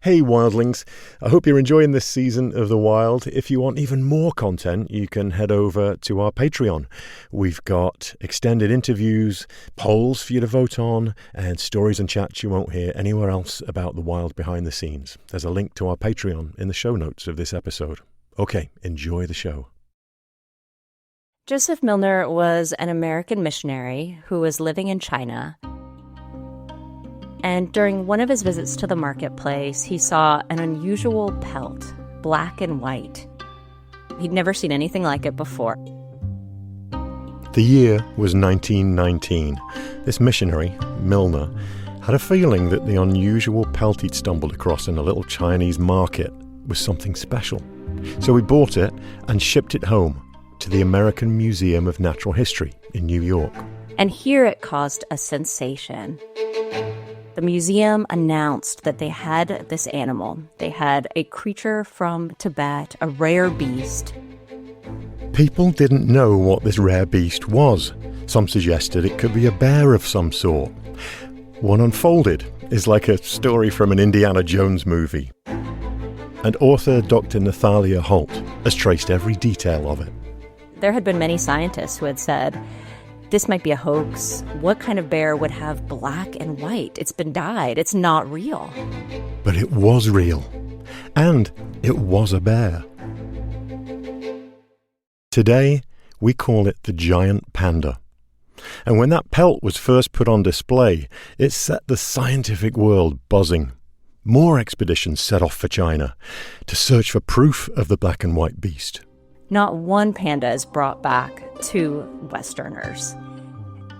Hey wildlings, I hope you're enjoying this season of The Wild. If you want even more content, you can head over to our Patreon. We've got extended interviews, polls for you to vote on, and stories and chats you won't hear anywhere else about the wild behind the scenes. There's a link to our Patreon in the show notes of this episode. Okay, enjoy the show. Joseph Milner was an American missionary who was living in China. And during one of his visits to the marketplace, he saw an unusual pelt, black and white. He'd never seen anything like it before. The year was 1919. This missionary, Milner, had a feeling that the unusual pelt he'd stumbled across in a little Chinese market was something special. So he bought it and shipped it home to the American Museum of Natural History in New York. And here it caused a sensation. The museum announced that they had this animal. They had a creature from Tibet, a rare beast. People didn't know what this rare beast was. Some suggested it could be a bear of some sort. One unfolded is like a story from an Indiana Jones movie. And author Dr. Nathalia Holt has traced every detail of it. There had been many scientists who had said, this might be a hoax. What kind of bear would have black and white? It's been dyed. It's not real. But it was real. And it was a bear. Today, we call it the giant panda. And when that pelt was first put on display, it set the scientific world buzzing. More expeditions set off for China to search for proof of the black and white beast. Not one panda is brought back to Westerners.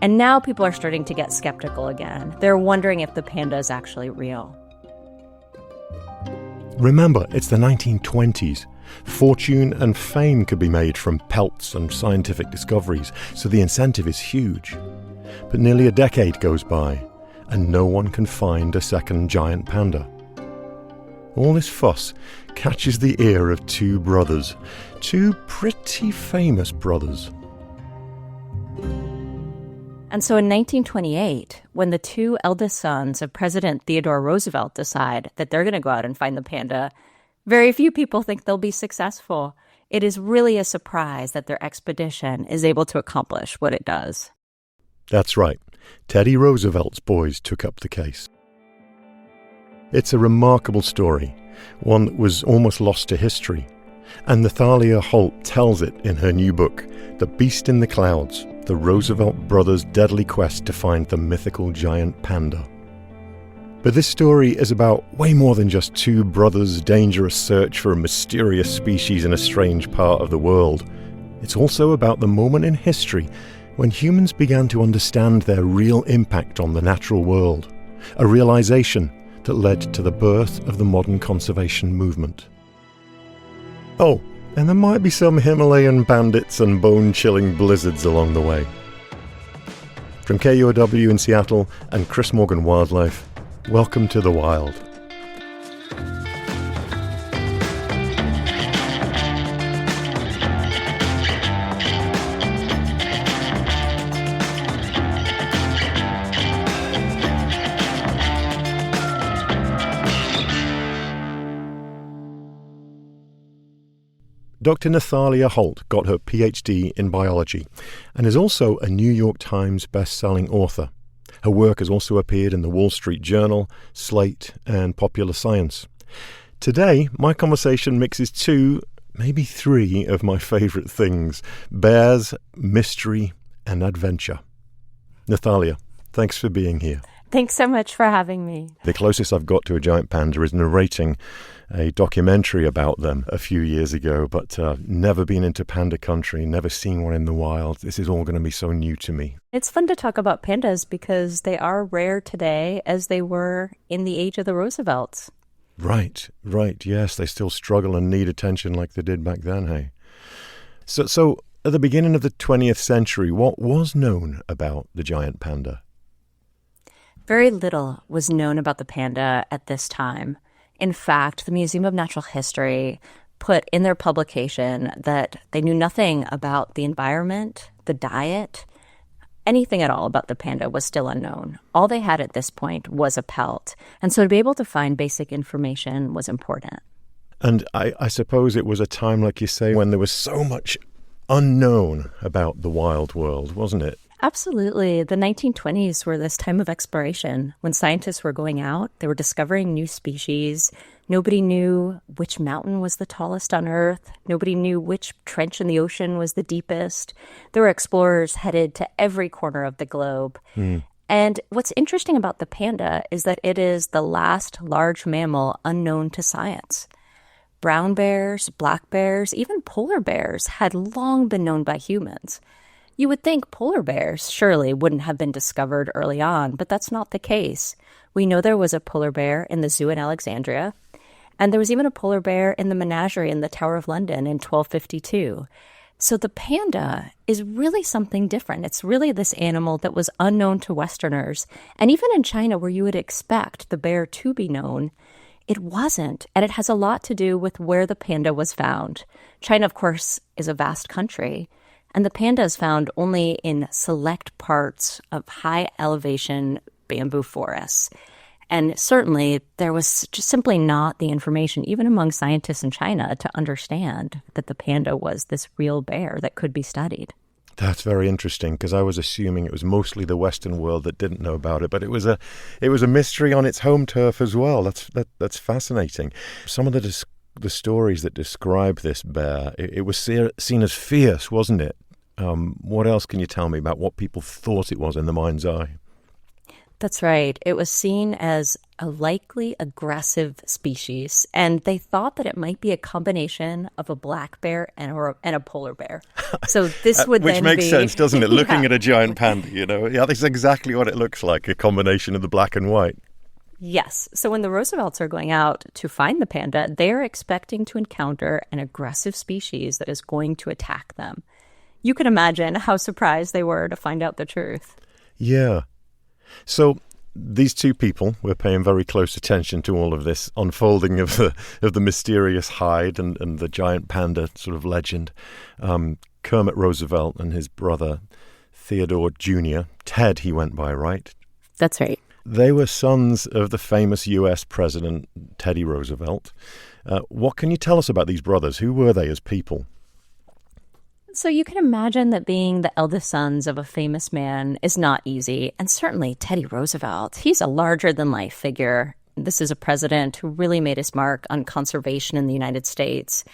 And now people are starting to get skeptical again. They're wondering if the panda is actually real. Remember, it's the 1920s. Fortune and fame could be made from pelts and scientific discoveries, so the incentive is huge. But nearly a decade goes by, and no one can find a second giant panda. All this fuss catches the ear of two brothers, two pretty famous brothers. And so in 1928, when the two eldest sons of President Theodore Roosevelt decide that they're going to go out and find the panda, very few people think they'll be successful. It is really a surprise that their expedition is able to accomplish what it does. That's right. Teddy Roosevelt's boys took up the case. It's a remarkable story, one that was almost lost to history. And Nathalia Holt tells it in her new book, The Beast in the Clouds, the Roosevelt brothers' deadly quest to find the mythical giant panda. But this story is about way more than just two brothers' dangerous search for a mysterious species in a strange part of the world. It's also about the moment in history when humans began to understand their real impact on the natural world, a realization that led to the birth of the modern conservation movement. Oh, and there might be some Himalayan bandits and bone-chilling blizzards along the way. From KUOW in Seattle and Chris Morgan Wildlife, welcome to the Wild. Dr. Nathalia Holt got her PhD in biology and is also a New York Times best-selling author. Her work has also appeared in the Wall Street Journal, Slate, and Popular Science. Today, my conversation mixes two, maybe three of my favorite things: bears, mystery, and adventure. Nathalia, thanks for being here. Thanks so much for having me. The closest I've got to a giant panda is narrating a documentary about them a few years ago, but never been into panda country, never seen one in the wild. This is all going to be so new to me. It's fun to talk about pandas because they are rare today as they were in the age of the Roosevelts. Right, yes, they still struggle and need attention like they did back then, hey? So at the beginning of the 20th century, what was known about the giant panda? Very little was known about the panda at this time. In fact, the Museum of Natural History put in their publication that they knew nothing about the environment, the diet, anything at all about the panda was still unknown. All they had at this point was a pelt. And so to be able to find basic information was important. And I suppose it was a time, like you say, when there was so much unknown about the wild world, wasn't it? Absolutely. The 1920s were this time of exploration. When scientists were going out, they were discovering new species. Nobody knew which mountain was the tallest on Earth. Nobody knew which trench in the ocean was the deepest. There were explorers headed to every corner of the globe. And what's interesting about the panda is that it is the last large mammal unknown to science. Brown bears, black bears, even polar bears had long been known by humans. You would think polar bears surely wouldn't have been discovered early on, but that's not the case. We know there was a polar bear in the zoo in Alexandria, and there was even a polar bear in the menagerie in the Tower of London in 1252. So the panda is really something different. It's really this animal that was unknown to Westerners. And even in China, where you would expect the bear to be known, it wasn't. And it has a lot to do with where the panda was found. China, of course, is a vast country. And the panda is found only in select parts of high elevation bamboo forests. And certainly there was just simply not the information, even among scientists in China, to understand that the panda was this real bear that could be studied. That's very interesting, because I was assuming it was mostly the Western world that didn't know about it, but it was a mystery on its home turf as well. That's fascinating. Some of the stories that describe this bear, it was seen as fierce, wasn't it? What else can you tell me about what people thought it was in the mind's eye? That's right. It was seen as a likely aggressive species, and they thought that it might be a combination of a black bear and a polar bear. So this would which then makes be, sense, doesn't it? Looking Yeah. at a giant panda, yeah, that's exactly what it looks like, a combination of the black and white. Yes. So when the Roosevelts are going out to find the panda, they're expecting to encounter an aggressive species that is going to attack them. You can imagine how surprised they were to find out the truth. Yeah. So these two people were paying very close attention to all of this unfolding of the mysterious hide and the giant panda sort of legend. Kermit Roosevelt and his brother Theodore Jr., Ted he went by, right? That's right. They were sons of the famous U.S. President Teddy Roosevelt. What can you tell us about these brothers? Who were they as people? So you can imagine that being the eldest sons of a famous man is not easy. And certainly Teddy Roosevelt, he's a larger-than-life figure. This is a president who really made his mark on conservation in the United States.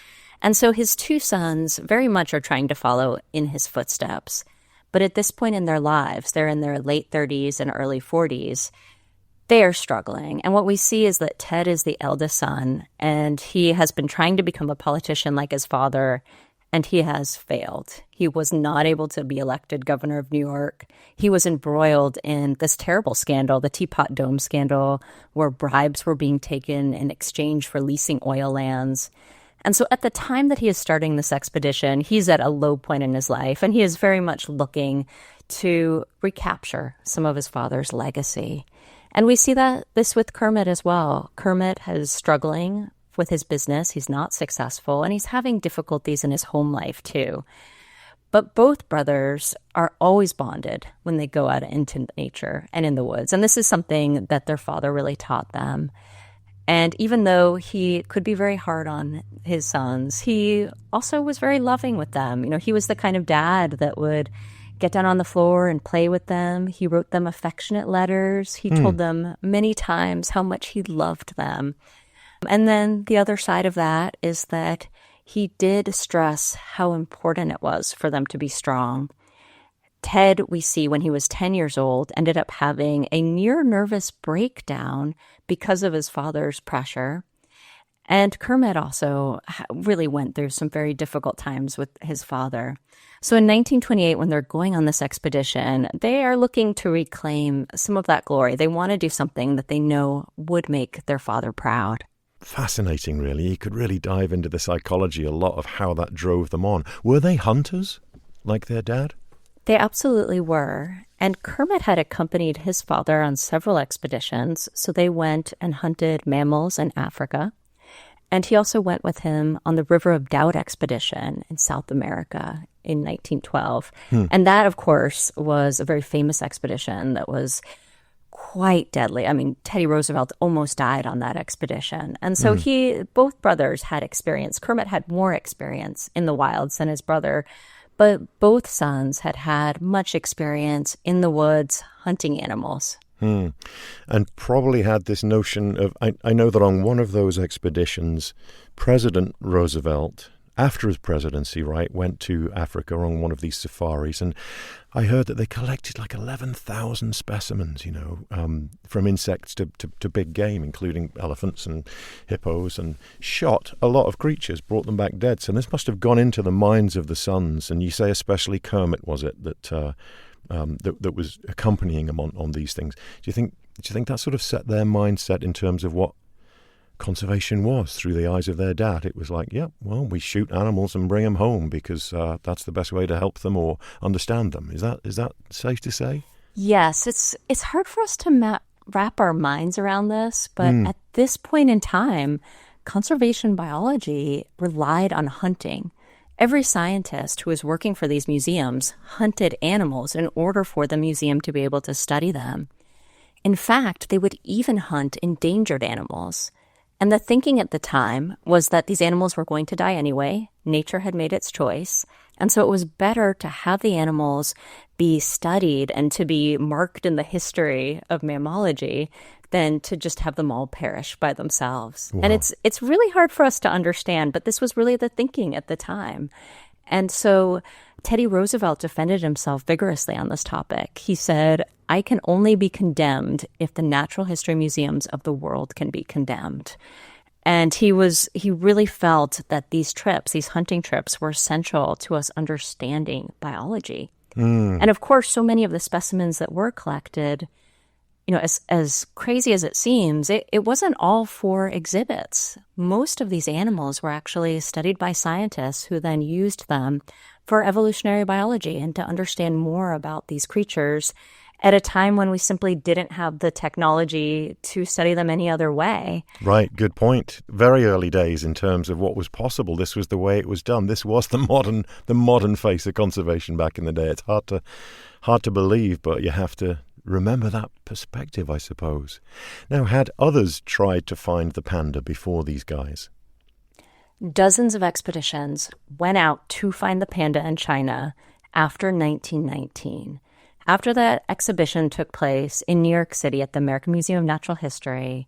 And so his two sons very much are trying to follow in his footsteps. But at this point in their lives, they're in their late 30s and early 40s, they are struggling. And what we see is that Ted is the eldest son, and he has been trying to become a politician like his father, and he has failed. He was not able to be elected governor of New York. He was embroiled in this terrible scandal, the Teapot Dome scandal, where bribes were being taken in exchange for leasing oil lands. And so at the time that he is starting this expedition, he's at a low point in his life, and he is very much looking to recapture some of his father's legacy. And we see this with Kermit as well. Kermit is struggling with his business. He's not successful, and he's having difficulties in his home life too. But both brothers are always bonded when they go out into nature and in the woods. And this is something that their father really taught them. And even though he could be very hard on his sons, he also was very loving with them. He was the kind of dad that would get down on the floor and play with them. He wrote them affectionate letters. He told them many times how much he loved them. And then the other side of that is that he did stress how important it was for them to be strong. Ted, we see when he was 10 years old, ended up having a near nervous breakdown because of his father's pressure. And Kermit also really went through some very difficult times with his father. So in 1928, when they're going on this expedition, they are looking to reclaim some of that glory. They want to do something that they know would make their father proud. Fascinating, really. You could really dive into the psychology a lot of how that drove them on. Were they hunters, like their dad? They absolutely were. And Kermit had accompanied his father on several expeditions, so they went and hunted mammals in Africa. And he also went with him on the River of Doubt expedition in South America. in 1912. And that, of course, was a very famous expedition that was quite deadly. I mean, Teddy Roosevelt almost died on that expedition. And so both brothers had experience. Kermit had more experience in the wilds than his brother, but both sons had had much experience in the woods hunting animals. And probably had this notion of, I know that on one of those expeditions, President Roosevelt, after his presidency, right, went to Africa on one of these safaris, and I heard that they collected like 11,000 specimens, from insects to big game, including elephants and hippos, and shot a lot of creatures, brought them back dead. So this must have gone into the minds of the sons, and you say especially Kermit, was it, that was accompanying them on these things. Do you think that sort of set their mindset in terms of what conservation was through the eyes of their dad? It was like, we shoot animals and bring them home because that's the best way to help them or understand them. Is that safe to say? Yes, it's hard for us to wrap our minds around this, but at this point in time, conservation biology relied on hunting. Every scientist who was working for these museums hunted animals in order for the museum to be able to study them. In fact, they would even hunt endangered animals. And the thinking at the time was that these animals were going to die anyway. Nature had made its choice. And so it was better to have the animals be studied and to be marked in the history of mammalogy than to just have them all perish by themselves. Wow. And it's really hard for us to understand, but this was really the thinking at the time. And so Teddy Roosevelt defended himself vigorously on this topic. He said, "I can only be condemned if the natural history museums of the world can be condemned." And he really felt that these hunting trips, were essential to us understanding biology. And of course, so many of the specimens that were collected, as crazy as it seems, it wasn't all for exhibits. Most of these animals were actually studied by scientists who then used them for evolutionary biology and to understand more about these creatures at a time when we simply didn't have the technology to study them any other way. Right, good point. Very early days in terms of what was possible. This was the way it was done. This was the modern face of conservation back in the day. It's hard to believe, but you have to remember that perspective, I suppose. Now, had others tried to find the panda before these guys? Dozens of expeditions went out to find the panda in China after 1919. After that exhibition took place in New York City at the American Museum of Natural History,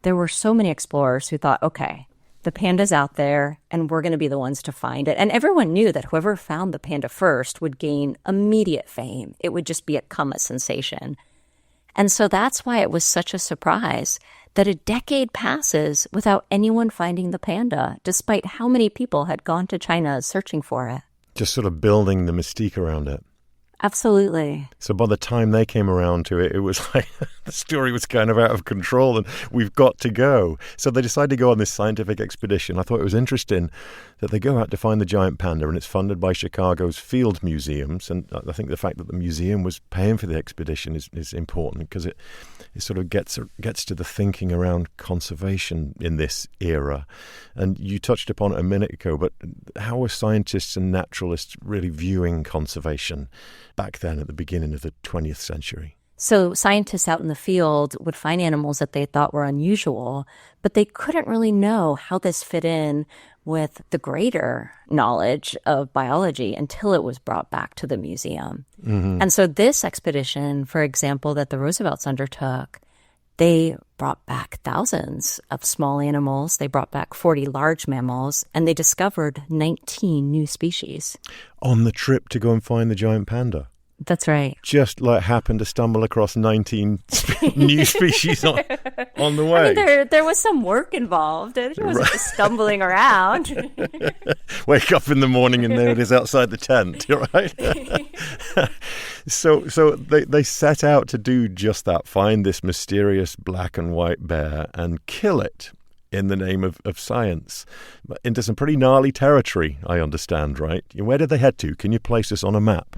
there were so many explorers who thought, okay, the panda's out there and we're going to be the ones to find it. And everyone knew that whoever found the panda first would gain immediate fame. It would just become a sensation. And so that's why it was such a surprise that a decade passes without anyone finding the panda, despite how many people had gone to China searching for it. Just sort of building the mystique around it. Absolutely. So by the time they came around to it, it was like the story was kind of out of control and we've got to go. So they decided to go on this scientific expedition. I thought it was interesting that they go out to find the giant panda, and it's funded by Chicago's Field Museums. And I think the fact that the museum was paying for the expedition is important because it sort of gets to the thinking around conservation in this era. And you touched upon it a minute ago, but how were scientists and naturalists really viewing conservation back then at the beginning of the 20th century? So scientists out in the field would find animals that they thought were unusual, but they couldn't really know how this fit in with the greater knowledge of biology until it was brought back to the museum. Mm-hmm. And so this expedition, for example, that the Roosevelts undertook, they brought back thousands of small animals. They brought back 40 large mammals, and they discovered 19 new species. On the trip to go and find the giant panda? That's right. Just like happened to stumble across 19 new species on the way. I mean, there was some work involved. It wasn't just stumbling around. Wake up in the morning and there it is outside the tent, right? So they set out to do just that, find this mysterious black and white bear and kill it in the name of science into some pretty gnarly territory, I understand, right? Where did they head to? Can you place us on a map?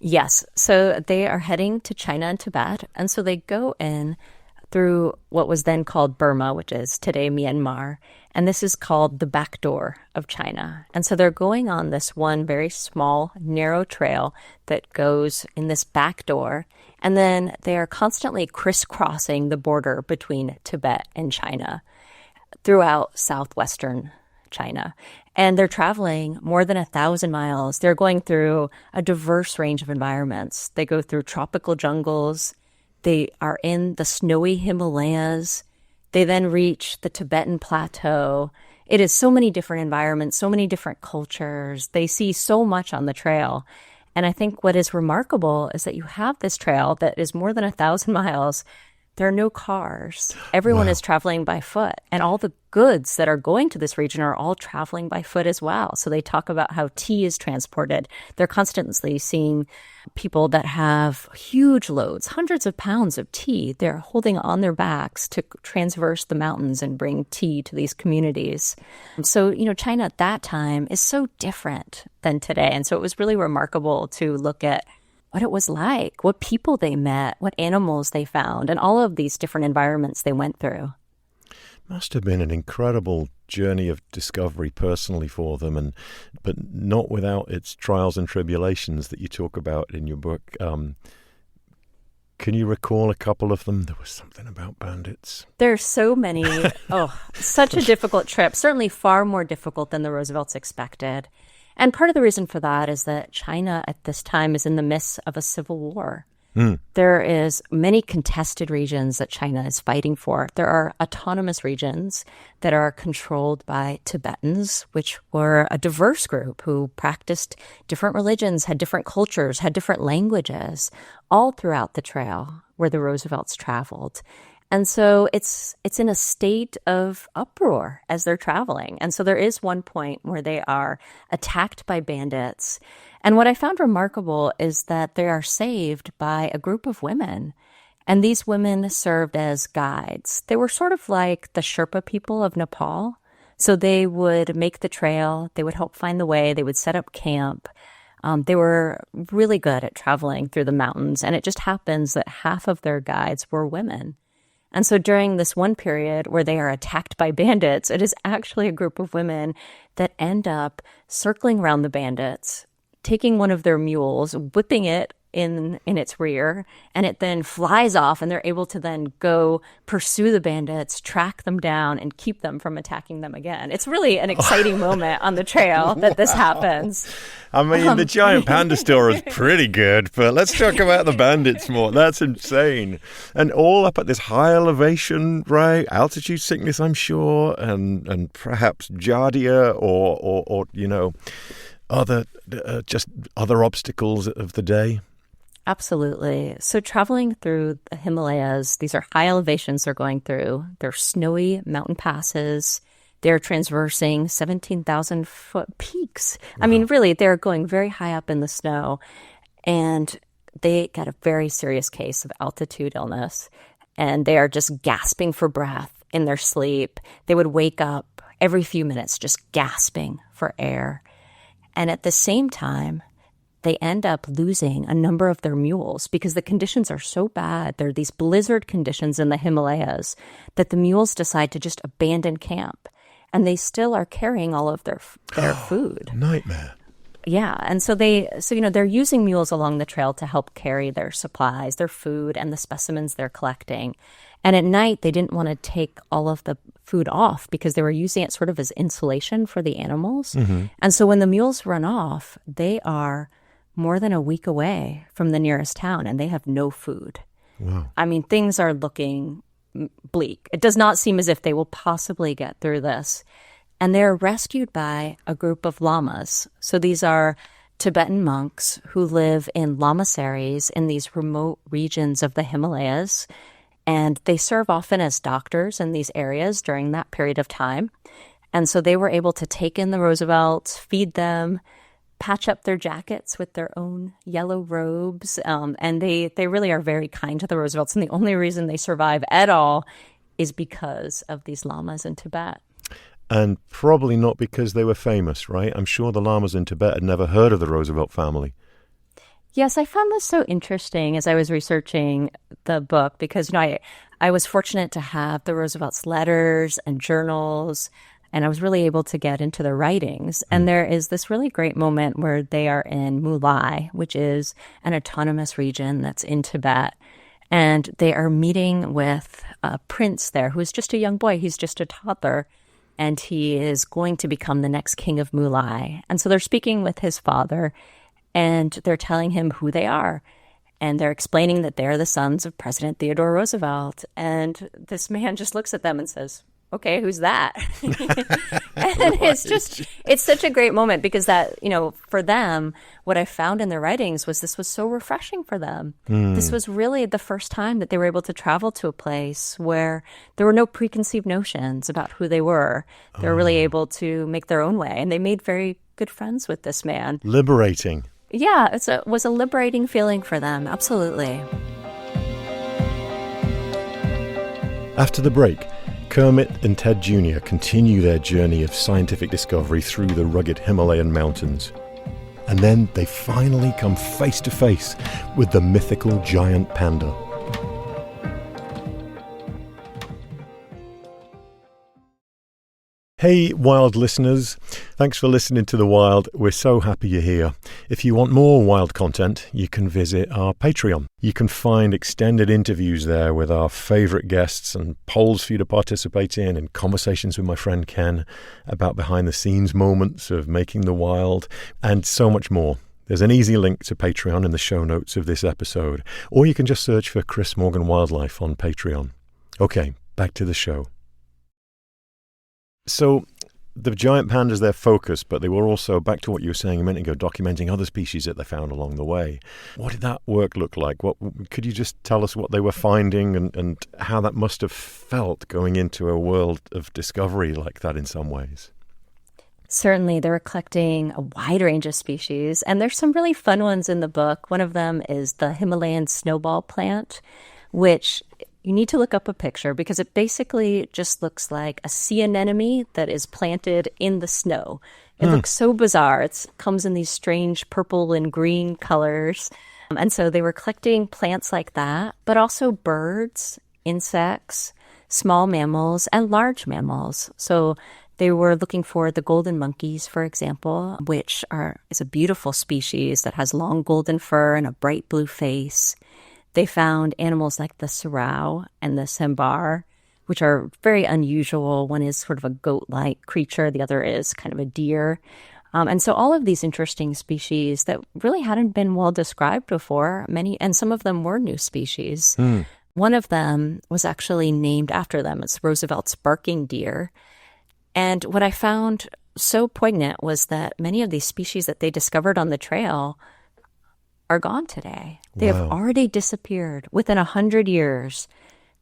Yes. So they are heading to China and Tibet. And so they go in through what was then called Burma, which is today Myanmar. And this is called the back door of China. And so they're going on this one very small, narrow trail that goes in this back door. And then they are constantly crisscrossing the border between Tibet and China throughout southwestern China. And they're traveling more than 1,000 miles. They're going through a diverse range of environments. They go through tropical jungles. They are in the snowy Himalayas. They then reach the Tibetan plateau. It is so many different environments, so many different cultures. They see so much on the trail. And I think what is remarkable is that you have this trail that is more than 1,000 miles. There are no cars. Everyone is traveling by foot. And all the goods that are going to this region are all traveling by foot as well. So they talk about how tea is transported. They're constantly seeing people that have huge loads, hundreds of pounds of tea. They're holding on their backs to transverse the mountains and bring tea to these communities. So, China at that time is so different than today. And so it was really remarkable to look at what it was like, what people they met, what animals they found, and all of these different environments they went through. Must have been an incredible journey of discovery personally for them, but not without its trials and tribulations that you talk about in your book. Can you recall a couple of them? There was something about bandits. There's so many. Such a difficult trip, certainly far more difficult than the Roosevelts expected. And part of the reason for that is that China at this time is in the midst of a civil war. There is many contested regions that China is fighting for. There are autonomous regions that are controlled by Tibetans, which were a diverse group who practiced different religions, had different cultures, had different languages, all throughout the trail where the Roosevelts traveled. And so it's in a state of uproar as they're traveling. And so there is one point where they are attacked by bandits. And what I found remarkable is that they are saved by a group of women. And these women served as guides. They were sort of like the Sherpa people of Nepal. So they would make the trail. They would help find the way. They would set up camp. They were really good at traveling through the mountains. And it just happens that half of their guides were women. And so during this one period where they are attacked by bandits, it is actually a group of women that end up circling around the bandits, taking one of their mules, whipping it in its rear, and it then flies off, and they're able to then go pursue the bandits, track them down, and keep them from attacking them again. It's really an exciting moment on the trail that this happens. I mean, the giant panda story is pretty good, but let's talk about the bandits more. That's insane. And all up at this high elevation, right? Altitude sickness, I'm sure, and perhaps giardia or other obstacles of the day. Absolutely. So traveling through the Himalayas, these are high elevations they're going through. They're snowy mountain passes. They're traversing 17,000-foot peaks. Wow. I mean, really, they're going very high up in the snow. And they got a very serious case of altitude illness. And they are just gasping for breath in their sleep. They would wake up every few minutes just gasping for air. And at the same time, they end up losing a number of their mules because the conditions are so bad. There are these blizzard conditions in the Himalayas that the mules decide to just abandon camp. And they still are carrying all of their food. Nightmare. Yeah. And so they're using mules along the trail to help carry their supplies, their food, and the specimens they're collecting. And at night, they didn't want to take all of the food off because they were using it sort of as insulation for the animals. Mm-hmm. And so when the mules run off, they are more than a week away from the nearest town, and they have no food. Wow. I mean, things are looking bleak. It does not seem as if they will possibly get through this. And they're rescued by a group of lamas. So these are Tibetan monks who live in lamaseries in these remote regions of the Himalayas. And they serve often as doctors in these areas during that period of time. And so they were able to take in the Roosevelts, feed them, patch up their jackets with their own yellow robes. And they really are very kind to the Roosevelts. And the only reason they survive at all is because of these lamas in Tibet. And probably not because they were famous, right? I'm sure the lamas in Tibet had never heard of the Roosevelt family. Yes, I found this so interesting as I was researching the book because, I was fortunate to have the Roosevelt's letters and journals, and I was really able to get into their writings. And there is this really great moment where they are in Mulai, which is an autonomous region that's in Tibet. And they are meeting with a prince there who is just a young boy. He's just a toddler. And he is going to become the next king of Mulai. And so they're speaking with his father, and they're telling him who they are. And they're explaining that they're the sons of President Theodore Roosevelt. And this man just looks at them and says, okay, who's that? And it's such a great moment because that, for them, what I found in their writings was this was so refreshing for them. This was really the first time that they were able to travel to a place where there were no preconceived notions about who they were. They were really able to make their own way. And they made very good friends with this man. Liberating. Yeah, it was a liberating feeling for them. Absolutely. After the break, Kermit and Ted Jr. continue their journey of scientific discovery through the rugged Himalayan mountains. And then they finally come face to face with the mythical giant panda. Hey, Wild listeners. Thanks for listening to The Wild. We're so happy you're here. If you want more Wild content, you can visit our Patreon. You can find extended interviews there with our favourite guests and polls for you to participate in and conversations with my friend Ken about behind-the-scenes moments of making The Wild and so much more. There's an easy link to Patreon in the show notes of this episode, or you can just search for Chris Morgan Wildlife on Patreon. Okay, back to the show. So the giant pandas, their focus, but they were also, back to what you were saying a minute ago, documenting other species that they found along the way. What did that work look like? Could you just tell us what they were finding and how that must have felt going into a world of discovery like that in some ways? Certainly, they were collecting a wide range of species, and there's some really fun ones in the book. One of them is the Himalayan snowball plant, which you need to look up a picture because it basically just looks like a sea anemone that is planted in the snow. It looks so bizarre. It comes in these strange purple and green colors. And so they were collecting plants like that, but also birds, insects, small mammals, and large mammals. So they were looking for the golden monkeys, for example, which is a beautiful species that has long golden fur and a bright blue face. They found animals like the sarau and the sambar, which are very unusual. One is sort of a goat-like creature. The other is kind of a deer. And so all of these interesting species that really hadn't been well described before, and some of them were new species. One of them was actually named after them. It's Roosevelt's barking deer. And what I found so poignant was that many of these species that they discovered on the trail are gone today. They have already disappeared. Within 100 years,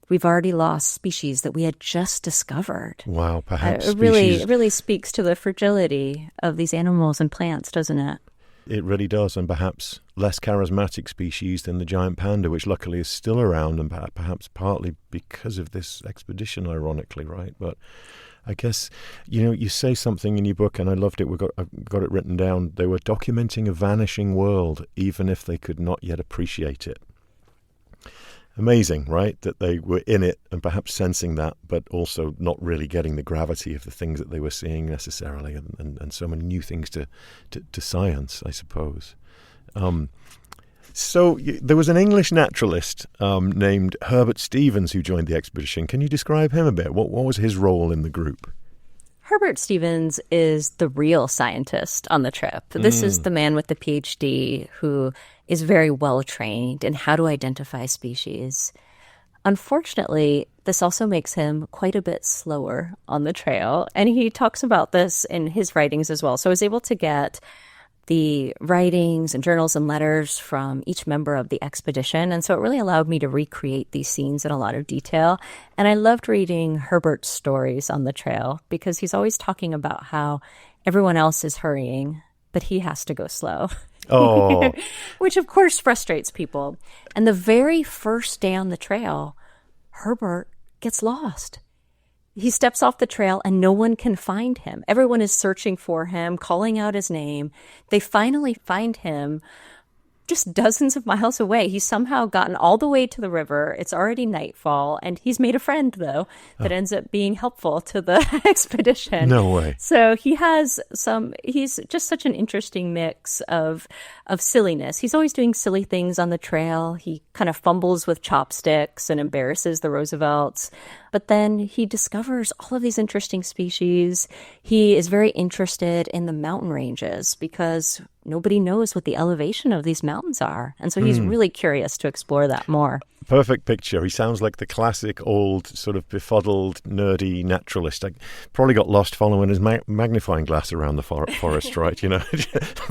we've already lost species that we had just discovered. Wow, perhaps it really speaks to the fragility of these animals and plants, doesn't it? It really does, and perhaps less charismatic species than the giant panda, which luckily is still around, and perhaps partly because of this expedition, ironically, right? But I guess, you say something in your book, and I loved it. I've got it written down. They were documenting a vanishing world, even if they could not yet appreciate it. Amazing, right? That they were in it and perhaps sensing that, but also not really getting the gravity of the things that they were seeing necessarily, and so many new things to science, I suppose. So there was an English naturalist named Herbert Stevens who joined the expedition. Can you describe him a bit? What was his role in the group? Herbert Stevens is the real scientist on the trip. This is the man with the PhD who is very well trained in how to identify species. Unfortunately, this also makes him quite a bit slower on the trail, and he talks about this in his writings as well. So I was able to get the writings and journals and letters from each member of the expedition. And so it really allowed me to recreate these scenes in a lot of detail. And I loved reading Herbert's stories on the trail because he's always talking about how everyone else is hurrying, but he has to go slow. Oh, Which of course frustrates people. And the very first day on the trail, Herbert gets lost. He steps off the trail and no one can find him. Everyone is searching for him, calling out his name. They finally find him just dozens of miles away. He's somehow gotten all the way to the river. It's already nightfall, and he's made a friend, though, that ends up being helpful to the expedition. No way. So he's just such an interesting mix of silliness. He's always doing silly things on the trail. He kind of fumbles with chopsticks and embarrasses the Roosevelts. But then he discovers all of these interesting species. He is very interested in the mountain ranges because nobody knows what the elevation of these mountains are. And so he's really curious to explore that more. Perfect picture. He sounds like the classic old sort of befuddled, nerdy naturalist. I probably got lost following his magnifying glass around the forest, right? You know,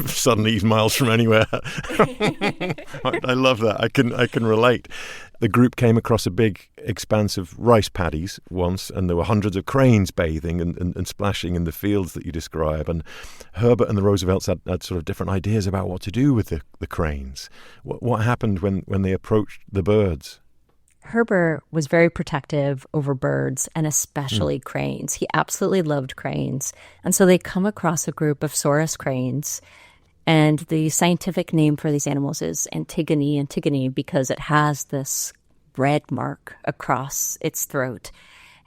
suddenly he's miles from anywhere. I love that. I can relate. The group came across a big expanse of rice paddies once, and there were hundreds of cranes bathing and splashing in the fields that you describe. And Herbert and the Roosevelts had sort of different ideas about what to do with the cranes. What happened when they approached the birds? Herbert was very protective over birds and especially cranes. He absolutely loved cranes. And so they come across a group of Saurus cranes. And the scientific name for these animals is Antigone because it has this red mark across its throat.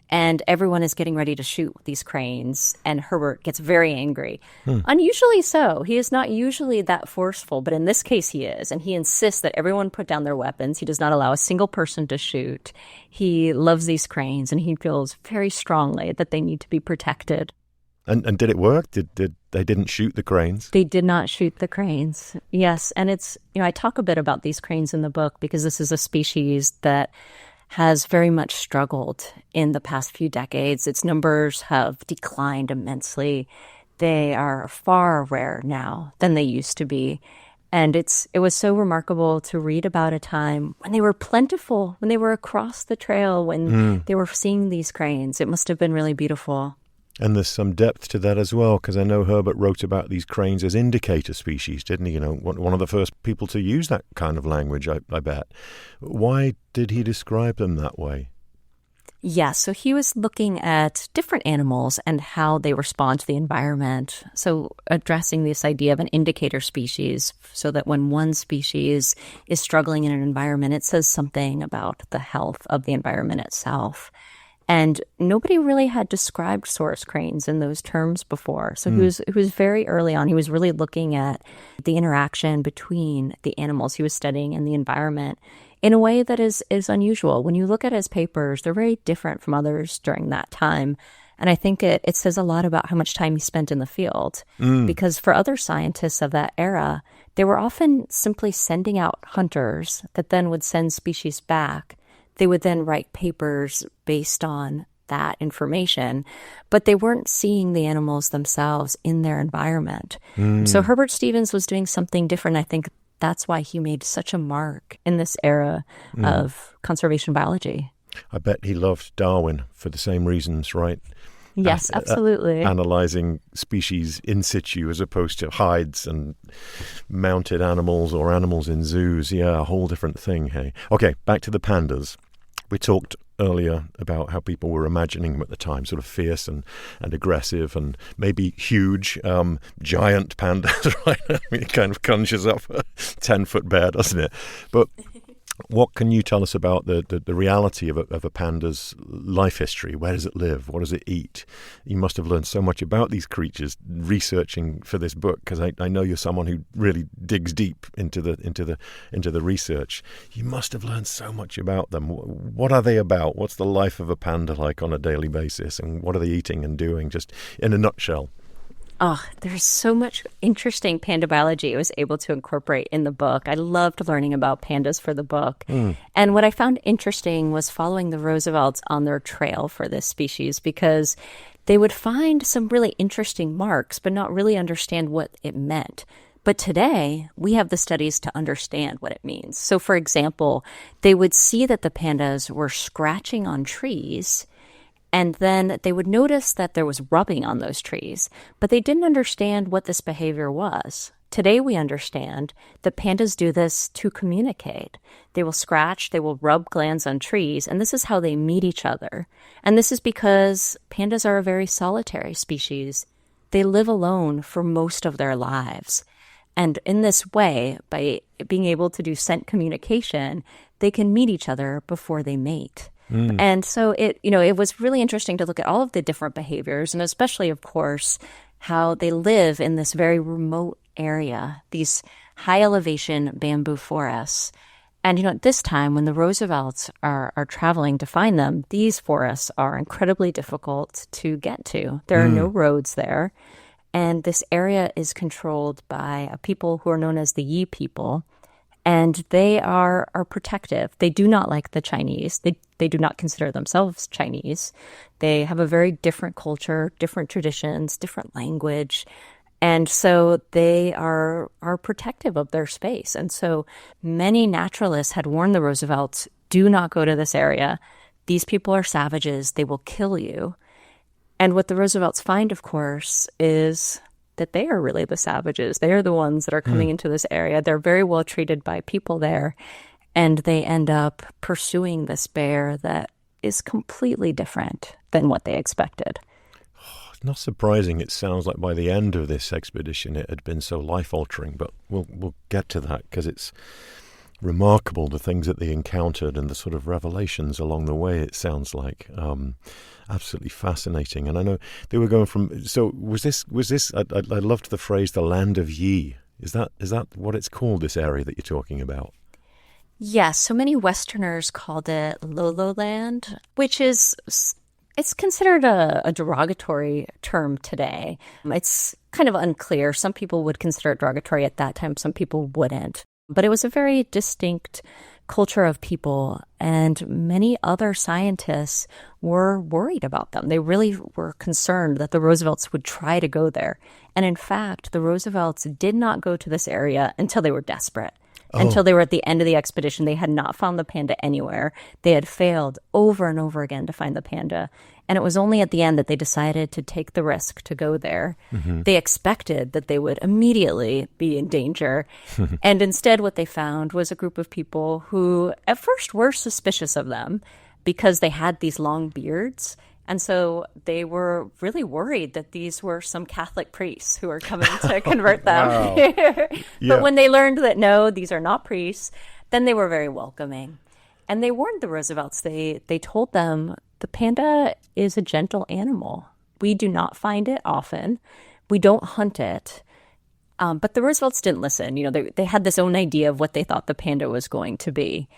And everyone is getting ready to shoot these cranes, and Herbert gets very angry. Unusually so. He is not usually that forceful, but in this case he is. And he insists that everyone put down their weapons. He does not allow a single person to shoot. He loves these cranes, and he feels very strongly that they need to be protected. And did it work? Did they didn't shoot the cranes? They did not shoot the cranes. Yes, and it's, I talk a bit about these cranes in the book because this is a species that has very much struggled in the past few decades. Its numbers have declined immensely. They are far rarer now than they used to be. And it was so remarkable to read about a time when they were plentiful, when they were across the trail, when they were seeing these cranes. It must have been really beautiful. And there's some depth to that as well, because I know Herbert wrote about these cranes as indicator species, didn't he? One of the first people to use that kind of language, I bet. Why did he describe them that way? Yes, so he was looking at different animals and how they respond to the environment. So addressing this idea of an indicator species so that when one species is struggling in an environment, it says something about the health of the environment itself. And nobody really had described Saurus cranes in those terms before. So he was very early on. He was really looking at the interaction between the animals he was studying and the environment in a way that is unusual. When you look at his papers, they're very different from others during that time. And I think it says a lot about how much time he spent in the field. Because for other scientists of that era, they were often simply sending out hunters that then would send species back. They would then write papers based on that information, but they weren't seeing the animals themselves in their environment. So Herbert Stevens was doing something different. I think that's why he made such a mark in this era of conservation biology. I bet he loved Darwin for the same reasons, right? Yes, absolutely. Analyzing species in situ as opposed to hides and mounted animals or animals in zoos. Yeah, a whole different thing, hey? Okay, back to the pandas. We talked earlier about how people were imagining them at the time, sort of fierce and aggressive and maybe huge, giant pandas, right? I mean, it kind of conjures up a 10-foot bear, doesn't it? But what can you tell us about the reality of a panda's life history? Where does it live? What does it eat? You must have learned so much about these creatures researching for this book, because I know you're someone who really digs deep into the research. You must have learned so much about them. What are they about? What's the life of a panda like on a daily basis? And what are they eating and doing, just in a nutshell? Oh, there's so much interesting panda biology I was able to incorporate in the book. I loved learning about pandas for the book. And what I found interesting was following the Roosevelts on their trail for this species, because they would find some really interesting marks, but not really understand what it meant. But today, we have the studies to understand what it means. So, for example, they would see that the pandas were scratching on trees, and then they would notice that there was rubbing on those trees, but they didn't understand what this behavior was. Today we understand that pandas do this to communicate. They will scratch, they will rub glands on trees, and this is how they meet each other. And this is because pandas are a very solitary species. They live alone for most of their lives. And in this way, by being able to do scent communication, they can meet each other before they mate. And so it was really interesting to look at all of the different behaviors, and especially, of course, how they live in this very remote area, these high elevation bamboo forests. And, at this time when the Roosevelts are traveling to find them, these forests are incredibly difficult to get to. There are no roads there. And this area is controlled by a people who are known as the Yi people. And they are protective. They do not like the Chinese. They do not consider themselves Chinese. They have a very different culture, different traditions, different language. And so they are protective of their space. And so many naturalists had warned the Roosevelts, do not go to this area. These people are savages. They will kill you. And what the Roosevelts find, of course, is that they are really the savages. They are the ones that are coming into this area. They're very well treated by people there. And they end up pursuing this bear that is completely different than what they expected. It's not surprising. It sounds like by the end of this expedition it had been so life-altering, but we'll get to that because it's remarkable, the things that they encountered and the sort of revelations along the way, it sounds like. Absolutely fascinating. And I know they were going from, so was this I loved the phrase, the land of Yi. Is that what it's called, this area that you're talking about? Yes, so many Westerners called it Lolo Land, which is, it's considered a derogatory term today. It's kind of unclear. Some people would consider it derogatory at that time, some people wouldn't. But it was a very distinct culture of people, and many other scientists were worried about them. They really were concerned that the Roosevelts would try to go there. And in fact, the Roosevelts did not go to this area until they were desperate. Until they were at the end of the expedition. They had not found the panda anywhere. They had failed over and over again to find the panda. And it was only at the end that they decided to take the risk to go there. They expected that they would immediately be in danger. And instead what they found was a group of people who at first were suspicious of them because they had these long beards. And so they were really worried that these were some Catholic priests who were coming to convert them. But when they learned that, no, these are not priests, then they were very welcoming. And they warned the Roosevelts. They told them, the panda is a gentle animal. We do not find it often. We don't hunt it. But the Roosevelts didn't listen. They had this own idea of what they thought the panda was going to be.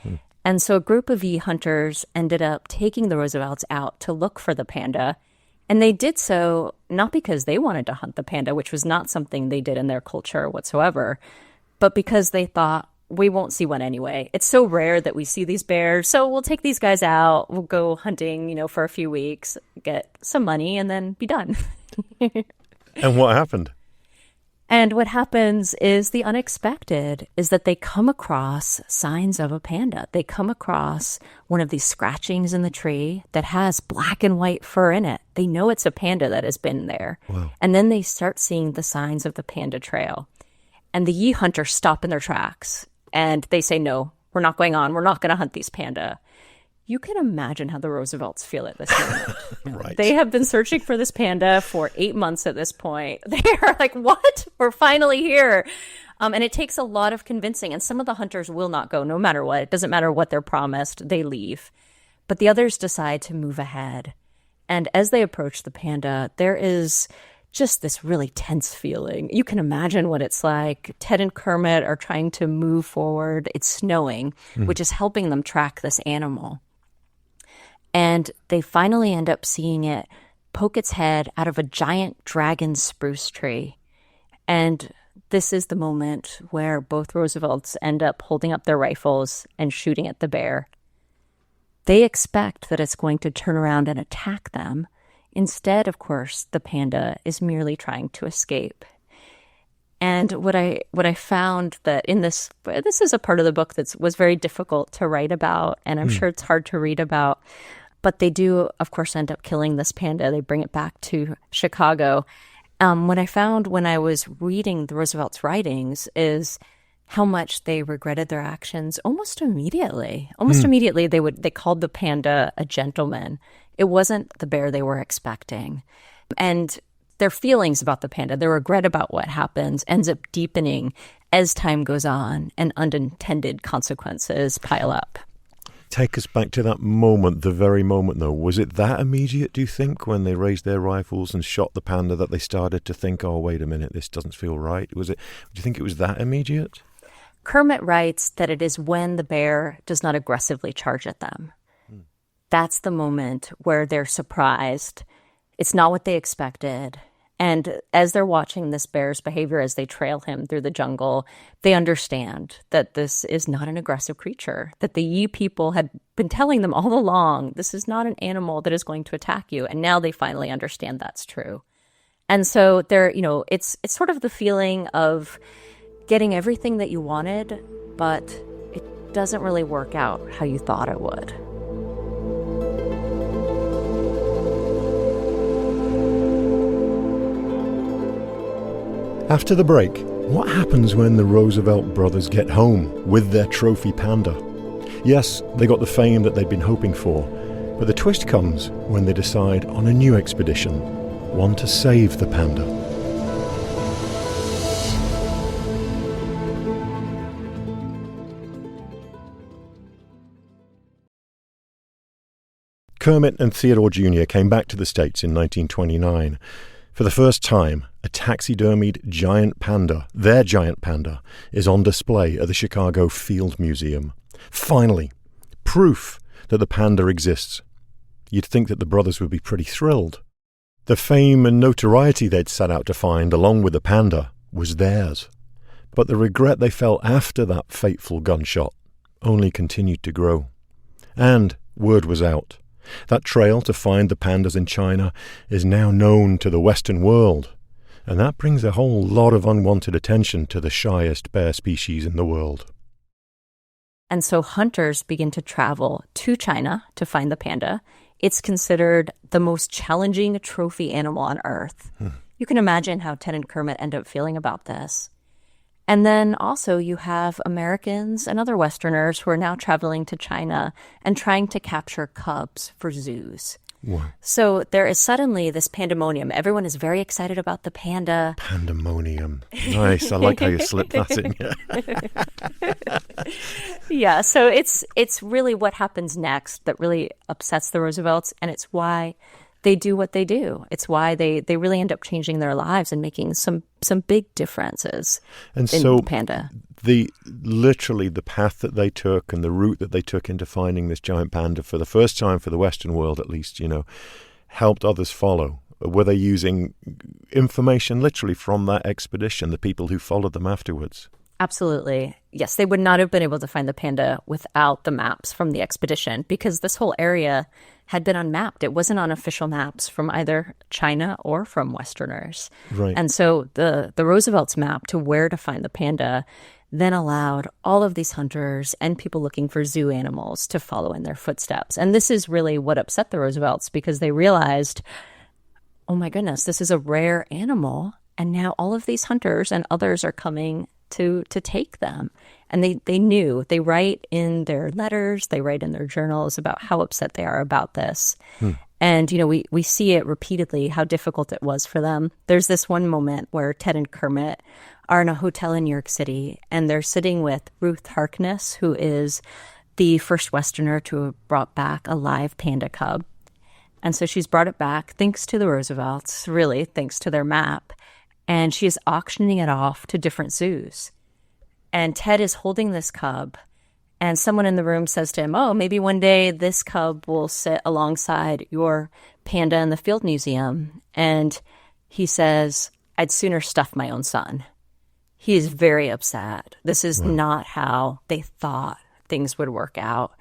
And so a group of Yi hunters ended up taking the Roosevelts out to look for the panda. And they did so not because they wanted to hunt the panda, which was not something they did in their culture whatsoever, but because they thought, we won't see one anyway. It's so rare that we see these bears, so we'll take these guys out. We'll go hunting, for a few weeks, get some money, and then be done. And what happened? And what happens is the unexpected is that they come across signs of a panda. They come across one of these scratchings in the tree that has black and white fur in it. They know it's a panda that has been there. Wow. And then they start seeing the signs of the panda trail. And the Yi hunters stop in their tracks and they say, no, we're not going on. We're not going to hunt these panda. You can imagine how the Roosevelts feel at this moment. Right. They have been searching for this panda for 8 months at this point. They are like, what? We're finally here. And it takes a lot of convincing. And some of the hunters will not go no matter what. It doesn't matter what they're promised. They leave. But the others decide to move ahead. And as they approach the panda, there is just this really tense feeling. You can imagine what it's like. Ted and Kermit are trying to move forward. It's snowing, which is helping them track this animal. And they finally end up seeing it poke its head out of a giant dragon spruce tree. And this is the moment where both Roosevelts end up holding up their rifles and shooting at the bear. They expect that it's going to turn around and attack them. Instead, of course, the panda is merely trying to escape. And what I found that in this is a part of the book that was very difficult to write about, and I'm sure it's hard to read about. But they do, of course, end up killing this panda. They bring it back to Chicago. What I found when I was reading the Roosevelts' writings is how much they regretted their actions almost immediately. Immediately, they called the panda a gentleman. It wasn't the bear they were expecting. And their feelings about the panda, their regret about what happens, ends up deepening as time goes on and unintended consequences pile up. Take us back to that moment, the very moment, though. Was it that immediate, do you think, when they raised their rifles and shot the panda, that they started to think, oh, wait a minute, this doesn't feel right? Do you think it was that immediate? Kermit writes that it is when the bear does not aggressively charge at them. That's the moment where they're surprised. It's not what they expected. And as they're watching this bear's behavior as they trail him through the jungle, they understand that this is not an aggressive creature, that the Yi people had been telling them all along, this is not an animal that is going to attack you. And now they finally understand that's true. And so it's sort of the feeling of getting everything that you wanted, but it doesn't really work out how you thought it would. After the break, what happens when the Roosevelt brothers get home with their trophy panda? Yes, they got the fame that they'd been hoping for, but the twist comes when they decide on a new expedition, one to save the panda. Kermit and Theodore Jr. came back to the States in 1929. For the first time, a taxidermied giant panda, their giant panda, is on display at the Chicago Field Museum. Finally, proof that the panda exists. You'd think that the brothers would be pretty thrilled. The fame and notoriety they'd set out to find, along with the panda, was theirs. But the regret they felt after that fateful gunshot only continued to grow. And word was out. That trail to find the pandas in China is now known to the Western world, and that brings a whole lot of unwanted attention to the shyest bear species in the world. And so hunters begin to travel to China to find the panda. It's considered the most challenging trophy animal on Earth. You can imagine how Ted and Kermit end up feeling about this. And then also you have Americans and other Westerners who are now traveling to China and trying to capture cubs for zoos. Wow. So there is suddenly this pandemonium. Everyone is very excited about the panda. Pandemonium. Nice. I like how you slipped that in. Yeah, so it's really what happens next that really upsets the Roosevelts, and it's why they do what they do. It's why they really end up changing their lives and making some big differences in the panda. Literally the path that they took and the route that they took into finding this giant panda for the first time for the Western world, at least, helped others follow. Were they using information literally from that expedition, the people who followed them afterwards? Absolutely. Yes, they would not have been able to find the panda without the maps from the expedition, because this whole area had been unmapped. It wasn't on official maps from either China or from Westerners. Right. And so the Roosevelts' map to where to find the panda then allowed all of these hunters and people looking for zoo animals to follow in their footsteps. And this is really what upset the Roosevelts, because they realized, oh my goodness, this is a rare animal, and now all of these hunters and others are coming to take them. And they knew. They write in their letters, they write in their journals about how upset they are about this. And, we see it repeatedly, how difficult it was for them. There's this one moment where Ted and Kermit are in a hotel in New York City, and they're sitting with Ruth Harkness, who is the first Westerner to have brought back a live panda cub. And so she's brought it back thanks to the Roosevelts, really, thanks to their map. And she is auctioning it off to different zoos. And Ted is holding this cub, and someone in the room says to him, oh, maybe one day this cub will sit alongside your panda in the Field Museum. And he says, I'd sooner stuff my own son. He is very upset. This is not how they thought things would work out.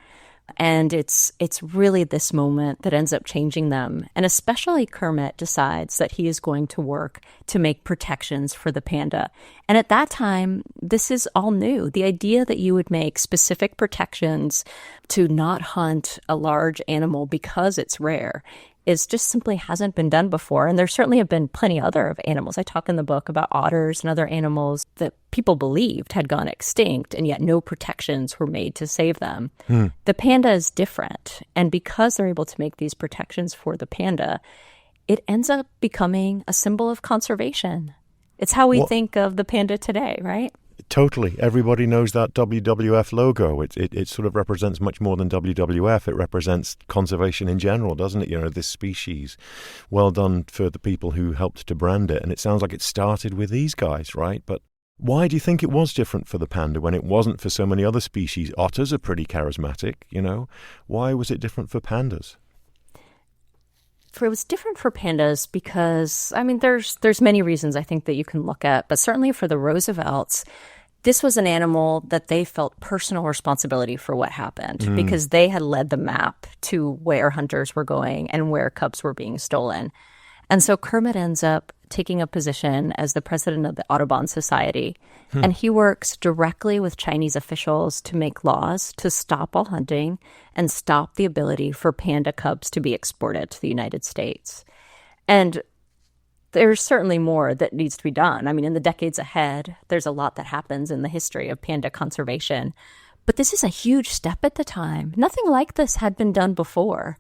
And it's really this moment that ends up changing them. And especially Kermit decides that he is going to work to make protections for the panda. And at that time, this is all new. The idea that you would make specific protections to not hunt a large animal because it's rare is just simply hasn't been done before. And there certainly have been plenty other of animals. I talk in the book about otters and other animals that people believed had gone extinct, and yet no protections were made to save them. The panda is different. And because they're able to make these protections for the panda, it ends up becoming a symbol of conservation. It's how we think of the panda today, right? Totally. Everybody knows that WWF logo. It sort of represents much more than WWF. It represents conservation in general, doesn't it? You know, this species. Well done for the people who helped to brand it. And it sounds like it started with these guys, right? But why do you think it was different for the panda when it wasn't for so many other species? Otters are pretty charismatic, you know. Why was it different for pandas? It was different for pandas because, I mean, there's many reasons I think that you can look at, but certainly for the Roosevelts, this was an animal that they felt personal responsibility for what happened because they had led the map to where hunters were going and where cubs were being stolen. And so Kermit ends up taking a position as the president of the Audubon Society, and he works directly with Chinese officials to make laws to stop all hunting and stop the ability for panda cubs to be exported to the United States. And there's certainly more that needs to be done. I mean, in the decades ahead, there's a lot that happens in the history of panda conservation. But this is a huge step at the time. Nothing like this had been done before.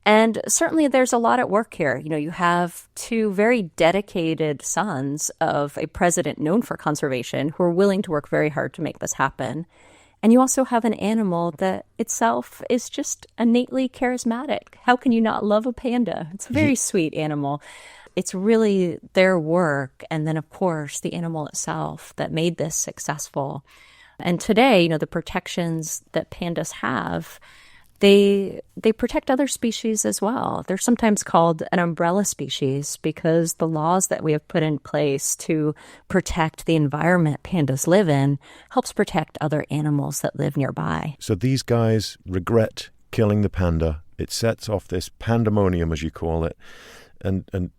And certainly there's a lot at work here. You know, you have two very dedicated sons of a president known for conservation who are willing to work very hard to make this happen. And you also have an animal that itself is just innately charismatic. How can you not love a panda? It's a very sweet animal. It's really their work and then, of course, the animal itself that made this successful. And today, you know, the protections that pandas have, they protect other species as well. They're sometimes called an umbrella species because the laws that we have put in place to protect the environment pandas live in helps protect other animals that live nearby. So these guys regret killing the panda. It sets off this pandemonium, as you call it, and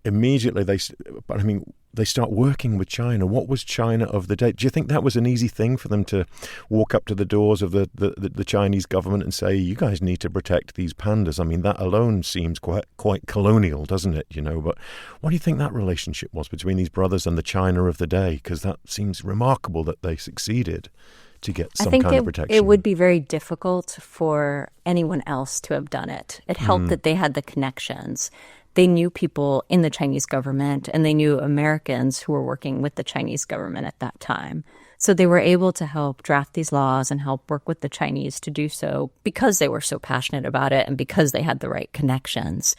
immediately they start working with China. What was China of the day? Do you think that was an easy thing for them to walk up to the doors of the Chinese government and say, you guys need to protect these pandas? I mean, that alone seems quite colonial, doesn't it? You know, but what do you think that relationship was between these brothers and the China of the day? Because that seems remarkable that they succeeded to get some kind of protection. It would be very difficult for anyone else to have done it. It helped that they had the connections. They knew people in the Chinese government, and they knew Americans who were working with the Chinese government at that time. So they were able to help draft these laws and help work with the Chinese to do so because they were so passionate about it and because they had the right connections.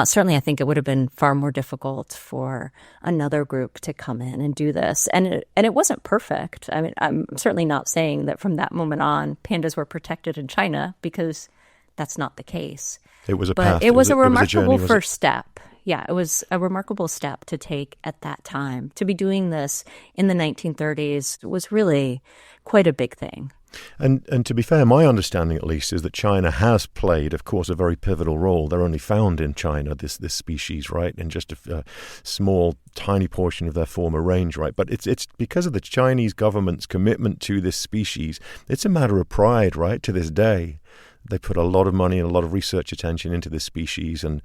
Certainly, I think it would have been far more difficult for another group to come in and do this. And it wasn't perfect. I mean, I'm certainly not saying that from that moment on, pandas were protected in China because that's not the case. It was a path. But it was a remarkable first step. Yeah, it was a remarkable step to take at that time. To be doing this in the 1930s was really quite a big thing. And to be fair, my understanding at least is that China has played, of course, a very pivotal role. They're only found in China, this species, right, in just a small, tiny portion of their former range, right? But it's because of the Chinese government's commitment to this species. It's a matter of pride, right, to this day. They put a lot of money and a lot of research attention into this species, and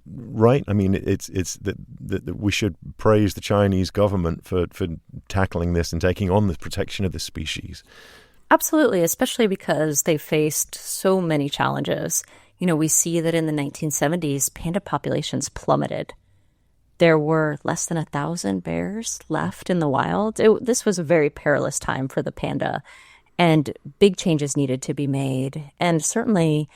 right. I mean, it's that we should praise the Chinese government for tackling this and taking on the protection of this species. Absolutely, especially because they faced so many challenges. You know, we see that in the 1970s, panda populations plummeted. There were less than 1,000 bears left in the wild. This was a very perilous time for the panda. And big changes needed to be made. And certainly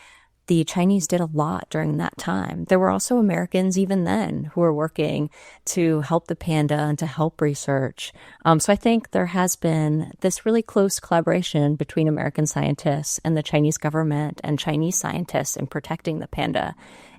the Chinese did a lot during that time. There were also Americans even then who were working to help the panda and to help research. So I think there has been this really close collaboration between American scientists and the Chinese government and Chinese scientists in protecting the panda.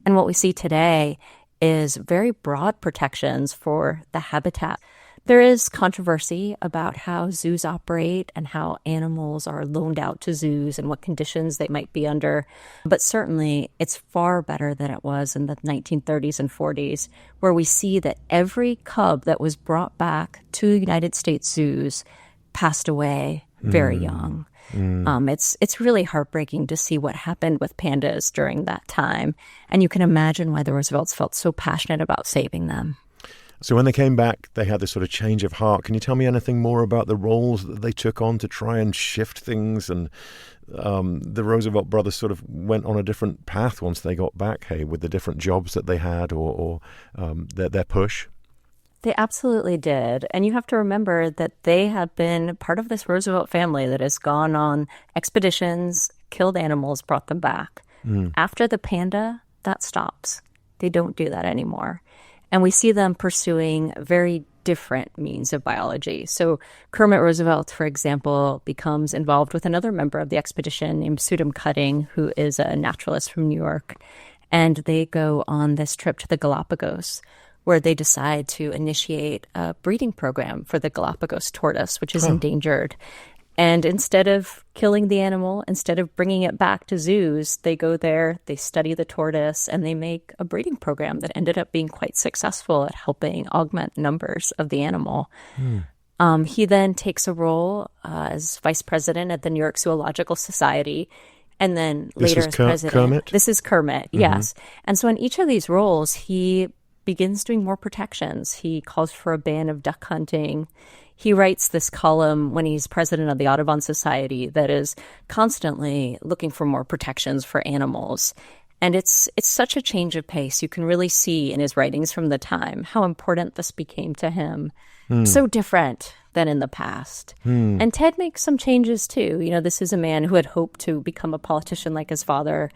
And what we see today is very broad protections for the habitat. There is controversy about how zoos operate and how animals are loaned out to zoos and what conditions they might be under. But certainly, it's far better than it was in the 1930s and 40s, where we see that every cub that was brought back to United States zoos passed away very young. It's really heartbreaking to see what happened with pandas during that time. And you can imagine why the Roosevelts felt so passionate about saving them. So when they came back, they had this sort of change of heart. Can you tell me anything more about the roles that they took on to try and shift things? And the Roosevelt brothers sort of went on a different path once they got back, hey, with the different jobs that they had or their push? They absolutely did. And you have to remember that they have been part of this Roosevelt family that has gone on expeditions, killed animals, brought them back. After the panda, that stops. They don't do that anymore. And we see them pursuing very different means of biology. So Kermit Roosevelt, for example, becomes involved with another member of the expedition named Sudham Cutting, who is a naturalist from New York. And they go on this trip to the Galapagos, where they decide to initiate a breeding program for the Galapagos tortoise, which is endangered. And instead of killing the animal, instead of bringing it back to zoos, they go there, they study the tortoise, and they make a breeding program that ended up being quite successful at helping augment numbers of the animal. He then takes a role as vice president at the New York Zoological Society, and then later as president. Kermit? This is Kermit, yes. And so in each of these roles, he begins doing more protections. He calls for a ban of duck hunting. He writes this column when he's president of the Audubon Society that is constantly looking for more protections for animals. And it's such a change of pace. You can really see in his writings from the time how important this became to him. So different than in the past. And Ted makes some changes too. You know, this is a man who had hoped to become a politician like his father.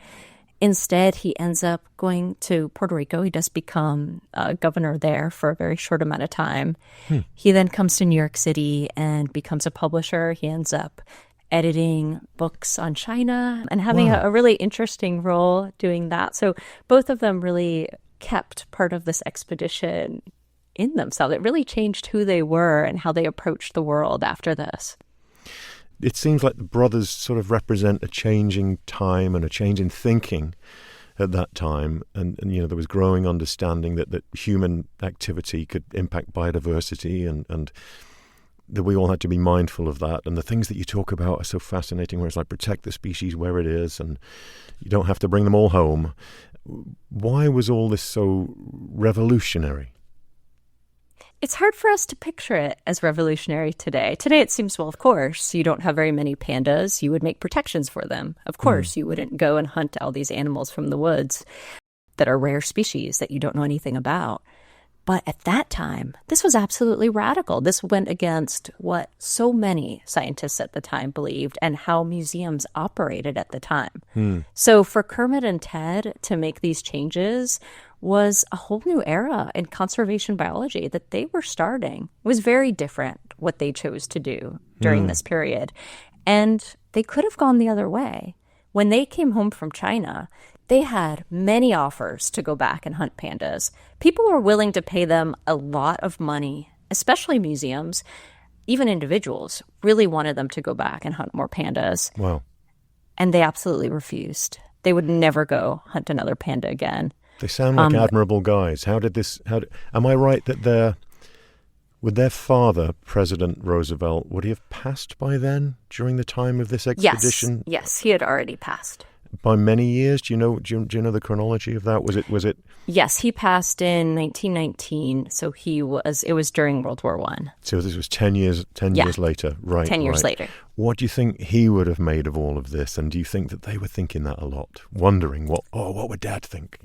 Instead, he ends up going to Puerto Rico. He does become governor there for a very short amount of time. He then comes to New York City and becomes a publisher. He ends up editing books on China and having a really interesting role doing that. So both of them really kept part of this expedition in themselves. It really changed who they were and how they approached the world after this. It seems like the brothers sort of represent a changing time and a change in thinking at that time. And you know, there was growing understanding that human activity could impact biodiversity and that we all had to be mindful of that. And the things that you talk about are so fascinating, where it's like protect the species where it is and you don't have to bring them all home. Why was all this so revolutionary? It's hard for us to picture it as revolutionary today. Today it seems, well, of course, you don't have very many pandas. You would make protections for them. Of course, you wouldn't go and hunt all these animals from the woods that are rare species that you don't know anything about. But at that time, this was absolutely radical. This went against what so many scientists at the time believed and how museums operated at the time. So for Kermit and Ted to make these changes was a whole new era in conservation biology that they were starting. It was very different what they chose to do during this period. And they could have gone the other way. When they came home from China, they had many offers to go back and hunt pandas. People were willing to pay them a lot of money, especially museums. Even individuals really wanted them to go back and hunt more pandas. Wow. And they absolutely refused. They would never go hunt another panda again. They sound like admirable guys. Am I right that would their father, President Roosevelt, would he have passed by then during the time of this expedition? Yes, he had already passed. By many years? Do you know the chronology of that? Was it? Yes, he passed in 1919, so it was during World War I. So this was 10 years later, right? 10 years later. What do you think he would have made of all of this? And do you think that they were thinking that a lot, wondering what would Dad think?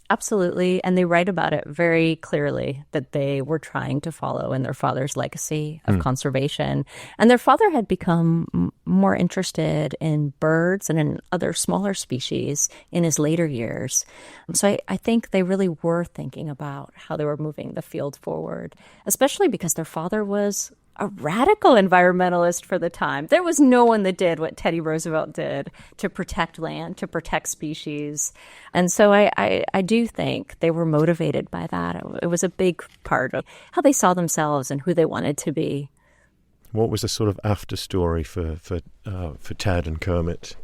Absolutely. And they write about it very clearly that they were trying to follow in their father's legacy of conservation. And their father had become more interested in birds and in other smaller species in his later years. So I think they really were thinking about how they were moving the field forward, especially because their father was a radical environmentalist for the time. There was no one that did what Teddy Roosevelt did to protect land, to protect species. And so I do think they were motivated by that. It was a big part of how they saw themselves and who they wanted to be. What was the sort of after story for Ted and Kermit?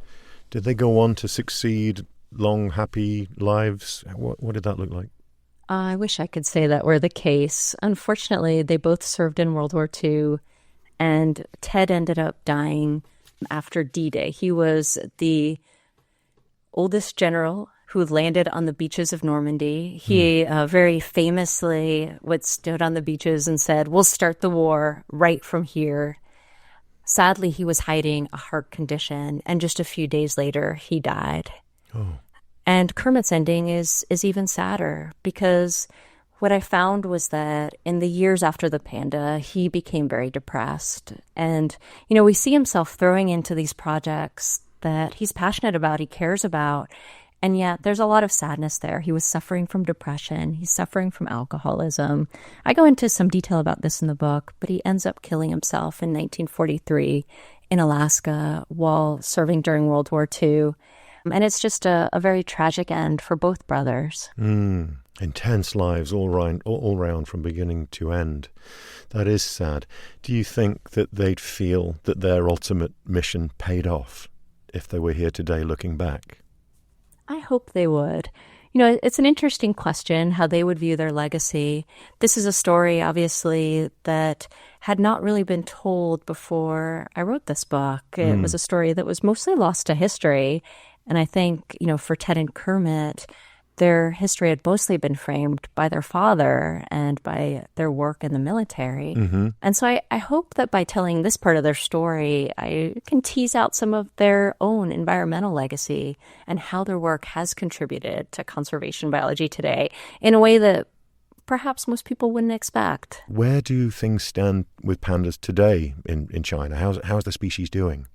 Did they go on to succeed, long, happy lives? What did that look like? I wish I could say that were the case. Unfortunately, they both served in World War II, and Ted ended up dying after D-Day. He was the oldest general who landed on the beaches of Normandy. He very famously stood on the beaches and said, "We'll start the war right from here." Sadly, he was hiding a heart condition, and just a few days later, he died. Oh. And Kermit's ending is even sadder, because what I found was that in the years after the panda, he became very depressed. And, we see himself throwing into these projects that he's passionate about, he cares about, and yet there's a lot of sadness there. He was suffering from depression. He's suffering from alcoholism. I go into some detail about this in the book, but he ends up killing himself in 1943 in Alaska while serving during World War II. And it's just a very tragic end for both brothers. Intense lives all round from beginning to end. That is sad. Do you think that they'd feel that their ultimate mission paid off if they were here today looking back? I hope they would. It's an interesting question how they would view their legacy. This is a story, obviously, that had not really been told before I wrote this book. It was a story that was mostly lost to history. And I think, for Ted and Kermit, their history had mostly been framed by their father and by their work in the military. And so I hope that by telling this part of their story, I can tease out some of their own environmental legacy and how their work has contributed to conservation biology today in a way that perhaps most people wouldn't expect. Where do things stand with pandas today in China? How's the species doing?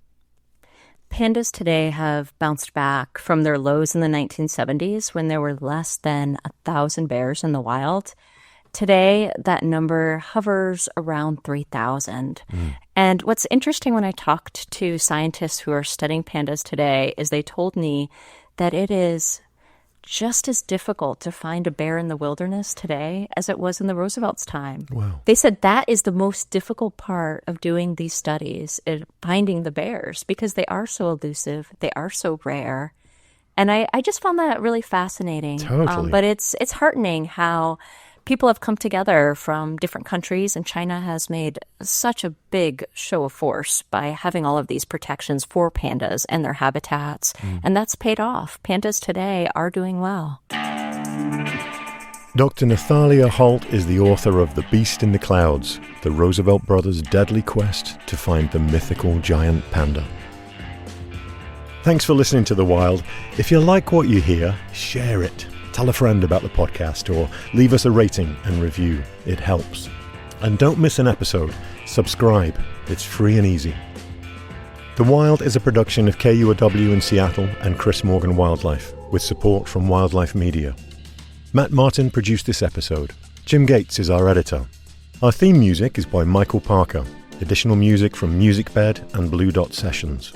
Pandas today have bounced back from their lows in the 1970s when there were less than 1,000 bears in the wild. Today, that number hovers around 3,000. And what's interesting when I talked to scientists who are studying pandas today is they told me that it is just as difficult to find a bear in the wilderness today as it was in the Roosevelt's time. Wow. They said that is the most difficult part of doing these studies, is finding the bears, because they are so elusive, they are so rare. And I just found that really fascinating. Totally. But it's heartening how people have come together from different countries, and China has made such a big show of force by having all of these protections for pandas and their habitats. And that's paid off. Pandas today are doing well. Dr. Nathalia Holt is the author of The Beast in the Clouds, the Roosevelt brothers' deadly quest to find the mythical giant panda. Thanks for listening to The Wild. If you like what you hear, share it. Tell a friend about the podcast or leave us a rating and review. It helps. And don't miss an episode. Subscribe. It's free and easy. The Wild is a production of KUOW in Seattle and Chris Morgan Wildlife, with support from Wildlife Media. Matt Martin produced this episode. Jim Gates is our editor. Our theme music is by Michael Parker. Additional music from MusicBed and Blue Dot Sessions.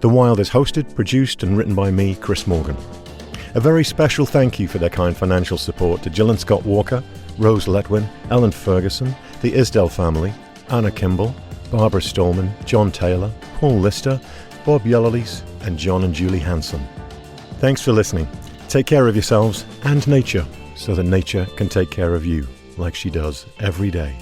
The Wild is hosted, produced and written by me, Chris Morgan. A very special thank you for their kind financial support to Jill and Scott Walker, Rose Letwin, Ellen Ferguson, the Isdell family, Anna Kimball, Barbara Stallman, John Taylor, Paul Lister, Bob Yellowlees, and John and Julie Hanson. Thanks for listening. Take care of yourselves and nature so that nature can take care of you, like she does every day.